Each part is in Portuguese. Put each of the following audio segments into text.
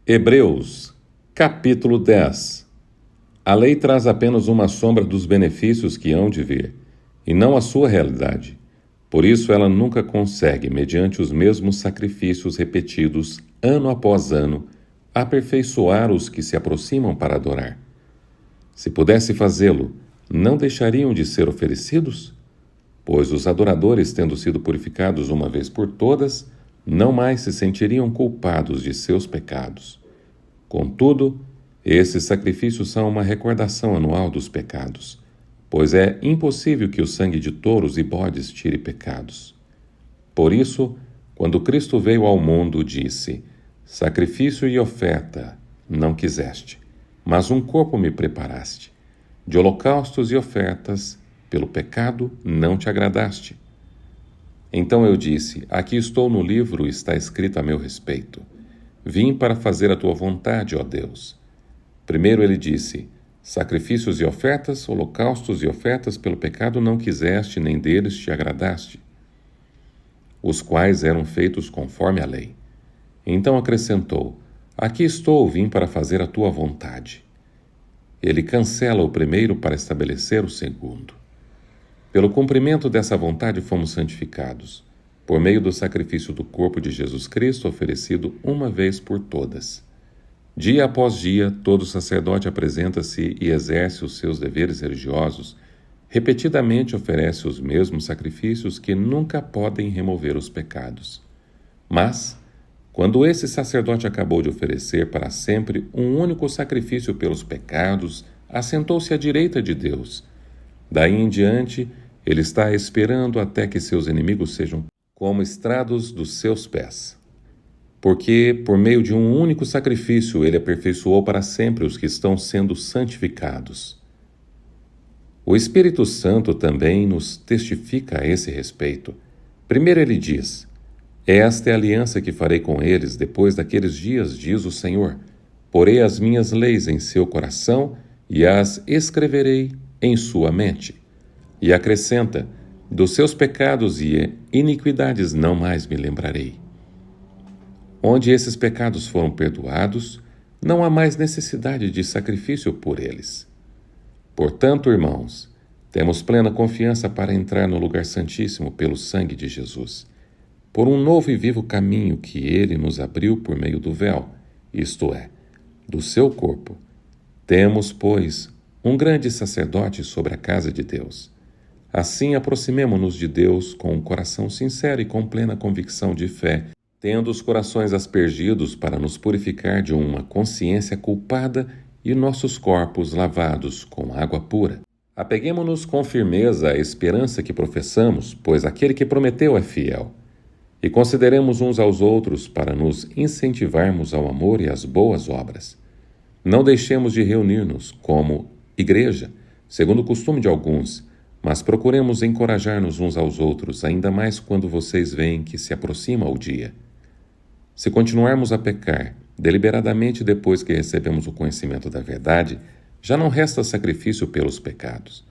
Hebreus, capítulo 10. A lei traz apenas uma sombra dos benefícios que hão de vir, e não a sua realidade. Por isso ela nunca consegue, mediante os mesmos sacrifícios repetidos, ano após ano, aperfeiçoar os que se aproximam para adorar. Se pudesse fazê-lo, não deixariam de ser oferecidos? Pois os adoradores, tendo sido purificados uma vez por todas, não mais se sentiriam culpados de seus pecados. Contudo, esses sacrifícios são uma recordação anual dos pecados, pois é impossível que o sangue de touros e bodes tire pecados. Por isso, quando Cristo veio ao mundo, disse: sacrifício e oferta não quiseste, mas um corpo me preparaste. De holocaustos e ofertas, pelo pecado, não te agradaste. Então eu disse: aqui estou no livro, está escrito a meu respeito. Vim para fazer a tua vontade, ó Deus. Primeiro ele disse: sacrifícios e ofertas, holocaustos e ofertas pelo pecado não quiseste, nem deles te agradaste, os quais eram feitos conforme a lei. Então acrescentou: aqui estou, vim para fazer a tua vontade. Ele cancela o primeiro para estabelecer o segundo. Pelo cumprimento dessa vontade fomos santificados, por meio do sacrifício do corpo de Jesus Cristo, oferecido uma vez por todas. Dia após dia, todo sacerdote apresenta-se e exerce os seus deveres religiosos, repetidamente oferece os mesmos sacrifícios que nunca podem remover os pecados. Mas, quando esse sacerdote acabou de oferecer para sempre um único sacrifício pelos pecados, assentou-se à direita de Deus. Daí em diante, ele está esperando até que seus inimigos sejam como estrados dos seus pés. Porque, por meio de um único sacrifício, ele aperfeiçoou para sempre os que estão sendo santificados. O Espírito Santo também nos testifica a esse respeito. Primeiro ele diz: esta é a aliança que farei com eles depois daqueles dias, diz o Senhor. Porei as minhas leis em seu coração e as escreverei em sua mente. E acrescenta: dos seus pecados e iniquidades não mais me lembrarei. Onde esses pecados foram perdoados, não há mais necessidade de sacrifício por eles. Portanto, irmãos, temos plena confiança para entrar no lugar santíssimo pelo sangue de Jesus, por um novo e vivo caminho que ele nos abriu por meio do véu, isto é, do seu corpo. Temos, pois, um grande sacerdote sobre a casa de Deus. Assim, aproximemo-nos de Deus com um coração sincero e com plena convicção de fé, tendo os corações aspergidos para nos purificar de uma consciência culpada e nossos corpos lavados com água pura. Apeguemo-nos com firmeza à esperança que professamos, pois aquele que prometeu é fiel. E consideremos uns aos outros para nos incentivarmos ao amor e às boas obras. Não deixemos de reunir-nos como igreja, segundo o costume de alguns, mas procuremos encorajar-nos uns aos outros, ainda mais quando vocês veem que se aproxima o dia. Se continuarmos a pecar, deliberadamente depois que recebemos o conhecimento da verdade, já não resta sacrifício pelos pecados,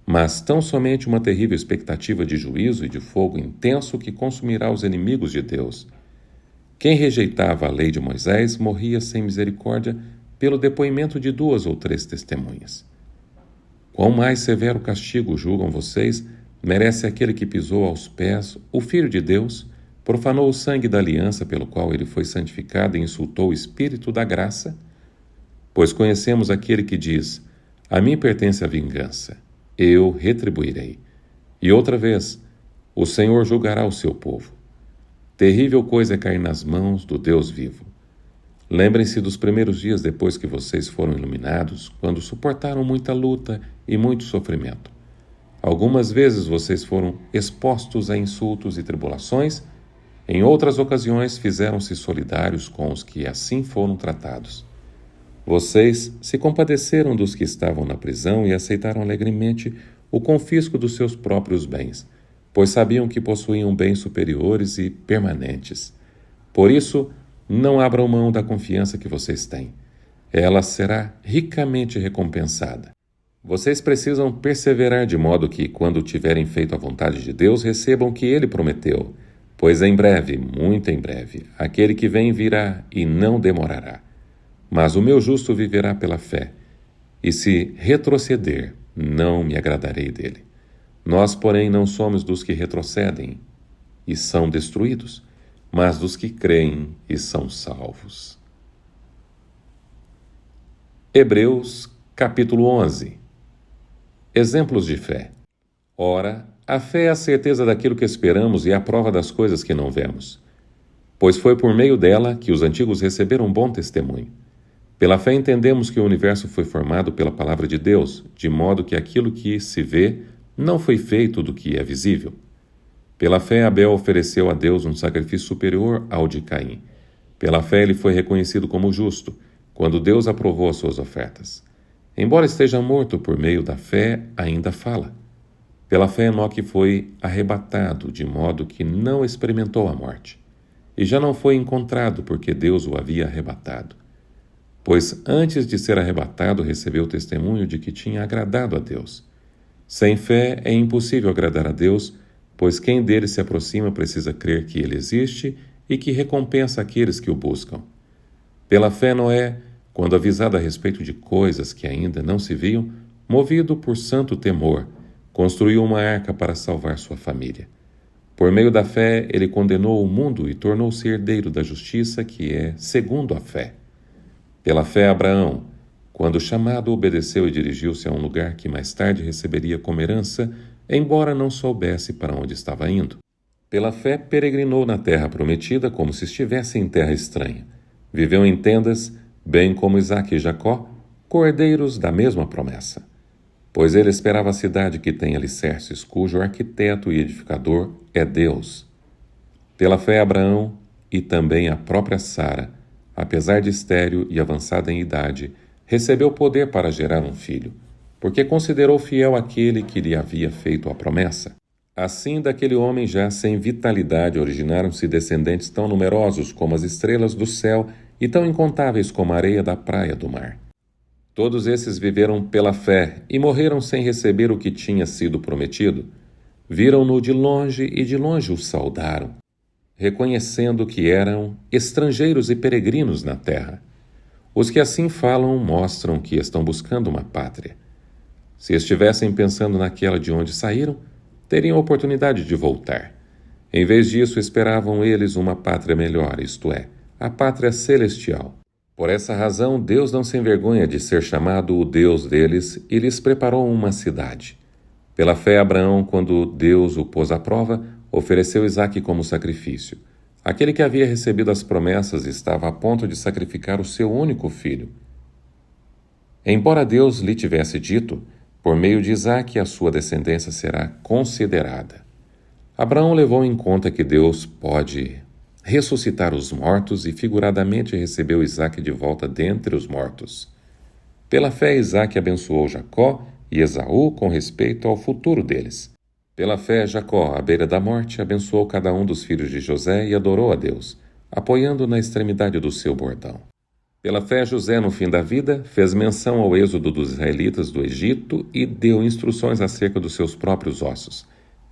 mas tão somente uma terrível expectativa de juízo e de fogo intenso que consumirá os inimigos de Deus. Quem rejeitava a lei de Moisés morria sem misericórdia pelo depoimento de 2 ou 3 testemunhas. Quão mais severo castigo, julgam vocês, merece aquele que pisou aos pés o Filho de Deus, profanou o sangue da aliança pelo qual ele foi santificado e insultou o Espírito da graça? Pois conhecemos aquele que diz: a mim pertence a vingança, eu retribuirei. E outra vez, o Senhor julgará o seu povo. Terrível coisa é cair nas mãos do Deus vivo. Lembrem-se dos primeiros dias depois que vocês foram iluminados, quando suportaram muita luta e muito sofrimento. Algumas vezes vocês foram expostos a insultos e tribulações, em outras ocasiões fizeram-se solidários com os que assim foram tratados. Vocês se compadeceram dos que estavam na prisão e aceitaram alegremente o confisco dos seus próprios bens, pois sabiam que possuíam bens superiores e permanentes. Por isso, não abram mão da confiança que vocês têm. Ela será ricamente recompensada. Vocês precisam perseverar de modo que, quando tiverem feito a vontade de Deus, recebam o que Ele prometeu. Pois em breve, muito em breve, aquele que vem virá e não demorará. Mas o meu justo viverá pela fé, e se retroceder, não me agradarei dele. Nós, porém, não somos dos que retrocedem e são destruídos, mas dos que creem e são salvos. Hebreus, capítulo 11. Exemplos de fé. Ora, a fé é a certeza daquilo que esperamos e a prova das coisas que não vemos. Pois foi por meio dela que os antigos receberam um bom testemunho. Pela fé entendemos que o universo foi formado pela palavra de Deus, de modo que aquilo que se vê não foi feito do que é visível. Pela fé Abel ofereceu a Deus um sacrifício superior ao de Caim. Pela fé ele foi reconhecido como justo, quando Deus aprovou as suas ofertas. Embora esteja morto por meio da fé, ainda fala. Pela fé Enoque foi arrebatado, de modo que não experimentou a morte. E já não foi encontrado, porque Deus o havia arrebatado. Pois antes de ser arrebatado, recebeu o testemunho de que tinha agradado a Deus. Sem fé é impossível agradar a Deus, pois quem dele se aproxima precisa crer que ele existe e que recompensa aqueles que o buscam. Pela fé Noé, quando avisado a respeito de coisas que ainda não se viam, movido por santo temor, construiu uma arca para salvar sua família. Por meio da fé, ele condenou o mundo e tornou-se herdeiro da justiça, que é segundo a fé. Pela fé, Abraão, quando chamado, obedeceu e dirigiu-se a um lugar que mais tarde receberia como herança, embora não soubesse para onde estava indo. Pela fé, peregrinou na terra prometida como se estivesse em terra estranha. Viveu em tendas, bem como Isaque e Jacó, cordeiros da mesma promessa. Pois ele esperava a cidade que tem alicerces, cujo arquiteto e edificador é Deus. Pela fé, Abraão e também a própria Sara, apesar de estéril e avançada em idade, recebeu poder para gerar um filho, porque considerou fiel aquele que lhe havia feito a promessa. Assim, daquele homem já sem vitalidade originaram-se descendentes tão numerosos como as estrelas do céu e tão incontáveis como a areia da praia do mar. Todos esses viveram pela fé e morreram sem receber o que tinha sido prometido. Viram-no de longe e de longe o saudaram, reconhecendo que eram estrangeiros e peregrinos na terra. Os que assim falam mostram que estão buscando uma pátria. Se estivessem pensando naquela de onde saíram, teriam oportunidade de voltar. Em vez disso, esperavam eles uma pátria melhor, isto é, a pátria celestial. Por essa razão, Deus não se envergonha de ser chamado o Deus deles e lhes preparou uma cidade. Pela fé, Abraão, quando Deus o pôs à prova, ofereceu Isaque como sacrifício. Aquele que havia recebido as promessas estava a ponto de sacrificar o seu único filho. Embora Deus lhe tivesse dito, por meio de Isaque a sua descendência será considerada. Abraão levou em conta que Deus pode ressuscitar os mortos e figuradamente recebeu Isaque de volta dentre os mortos. Pela fé, Isaque abençoou Jacó e Esaú com respeito ao futuro deles. Pela fé, Jacó, à beira da morte, abençoou cada um dos filhos de José e adorou a Deus, apoiando na extremidade do seu bordão. Pela fé, José, no fim da vida, fez menção ao êxodo dos israelitas do Egito e deu instruções acerca dos seus próprios ossos.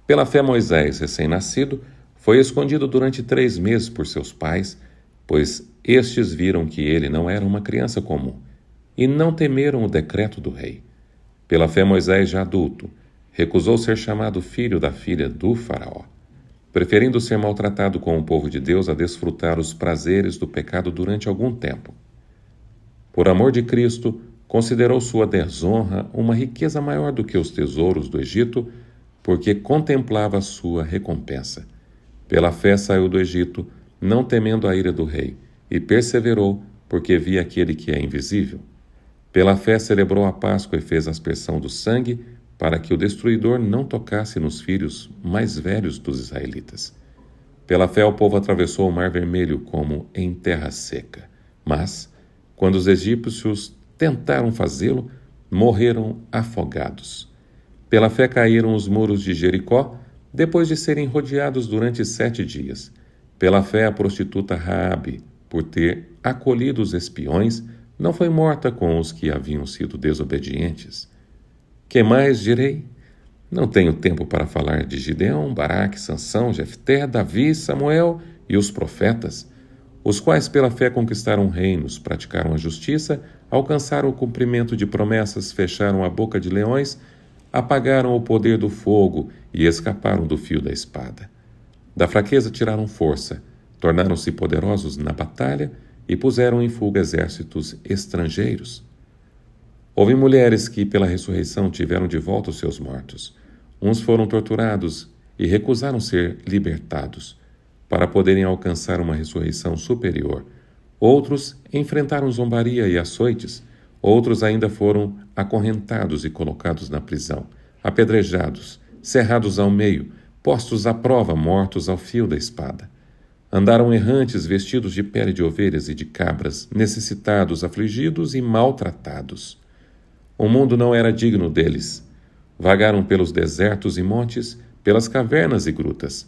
Pela fé, Moisés, recém-nascido, foi escondido durante 3 meses por seus pais, pois estes viram que ele não era uma criança comum, e não temeram o decreto do rei. Pela fé, Moisés, já adulto, recusou ser chamado filho da filha do faraó, preferindo ser maltratado com o povo de Deus a desfrutar os prazeres do pecado durante algum tempo. Por amor de Cristo, considerou sua desonra uma riqueza maior do que os tesouros do Egito, porque contemplava sua recompensa. Pela fé saiu do Egito, não temendo a ira do rei, e perseverou, porque via aquele que é invisível. Pela fé celebrou a Páscoa e fez aspersão do sangue, para que o destruidor não tocasse nos filhos mais velhos dos israelitas. Pela fé o povo atravessou o Mar Vermelho como em terra seca. Mas, quando os egípcios tentaram fazê-lo, morreram afogados. Pela fé caíram os muros de Jericó, depois de serem rodeados durante 7 dias. Pela fé a prostituta Raabe, por ter acolhido os espiões, não foi morta com os que haviam sido desobedientes. Que mais direi? Não tenho tempo para falar de Gideão, Baraque, Sansão, Jefté, Davi, Samuel e os profetas, os quais pela fé conquistaram reinos, praticaram a justiça, alcançaram o cumprimento de promessas, fecharam a boca de leões, apagaram o poder do fogo e escaparam do fio da espada. Da fraqueza tiraram força, tornaram-se poderosos na batalha e puseram em fuga exércitos estrangeiros. Houve mulheres que, pela ressurreição, tiveram de volta os seus mortos. Uns foram torturados e recusaram ser libertados, para poderem alcançar uma ressurreição superior. Outros enfrentaram zombaria e açoites. Outros ainda foram acorrentados e colocados na prisão, apedrejados, cerrados ao meio, postos à prova, mortos ao fio da espada. Andaram errantes, vestidos de pele de ovelhas e de cabras, necessitados, afligidos e maltratados. O mundo não era digno deles. Vagaram pelos desertos e montes, pelas cavernas e grutas.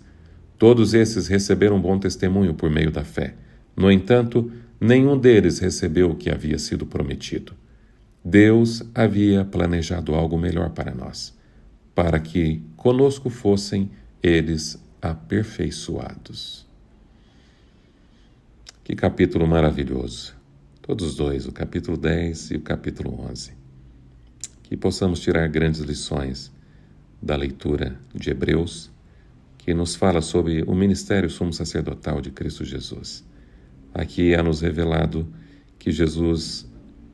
Todos esses receberam bom testemunho por meio da fé. No entanto, nenhum deles recebeu o que havia sido prometido. Deus havia planejado algo melhor para nós, para que conosco fossem eles aperfeiçoados. Que capítulo maravilhoso! Todos dois, o capítulo 10 e o capítulo 11. Que possamos tirar grandes lições da leitura de Hebreus, que nos fala sobre o ministério sumo sacerdotal de Cristo Jesus. Aqui é-nos revelado que Jesus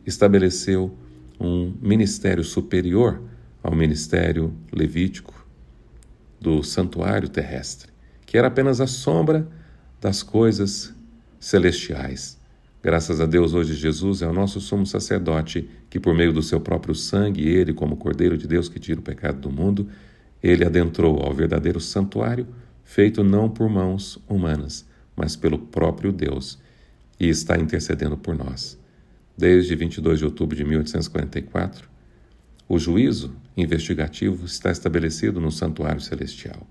estabeleceu um ministério superior ao ministério levítico do santuário terrestre, que era apenas a sombra das coisas celestiais. Graças a Deus, hoje Jesus é o nosso sumo sacerdote, que por meio do seu próprio sangue, ele, como Cordeiro de Deus que tira o pecado do mundo, ele adentrou ao verdadeiro santuário, feito não por mãos humanas, mas pelo próprio Deus, e está intercedendo por nós. Desde 22 de outubro de 1844, o juízo investigativo está estabelecido no santuário celestial.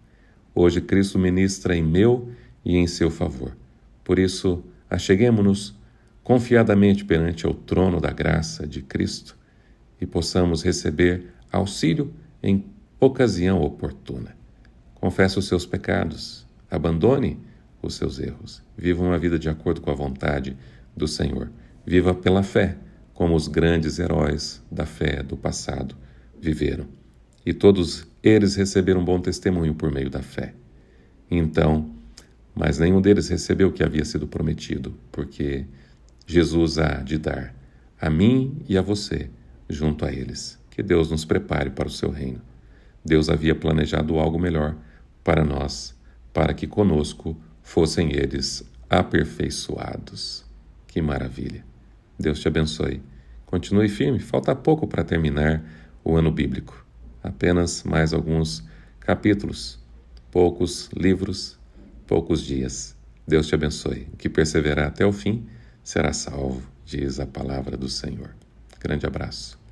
Hoje Cristo ministra em meu e em seu favor. Por isso, acheguemo-nos confiadamente perante o trono da graça de Cristo e possamos receber auxílio em ocasião oportuna. Confesse os seus pecados, abandone os seus erros, viva uma vida de acordo com a vontade do Senhor. Viva pela fé, como os grandes heróis da fé do passado viveram. E todos eles receberam bom testemunho por meio da fé. Então, mas nenhum deles recebeu o que havia sido prometido, porque Jesus há de dar a mim e a você junto a eles. Que Deus nos prepare para o seu reino. Deus havia planejado algo melhor para nós, para que conosco fossem eles aperfeiçoados. Que maravilha! Deus te abençoe. Continue firme, falta pouco para terminar o ano bíblico. Apenas mais alguns capítulos, poucos livros, poucos dias. Deus te abençoe. O que perseverar até o fim será salvo, diz a palavra do Senhor. Grande abraço.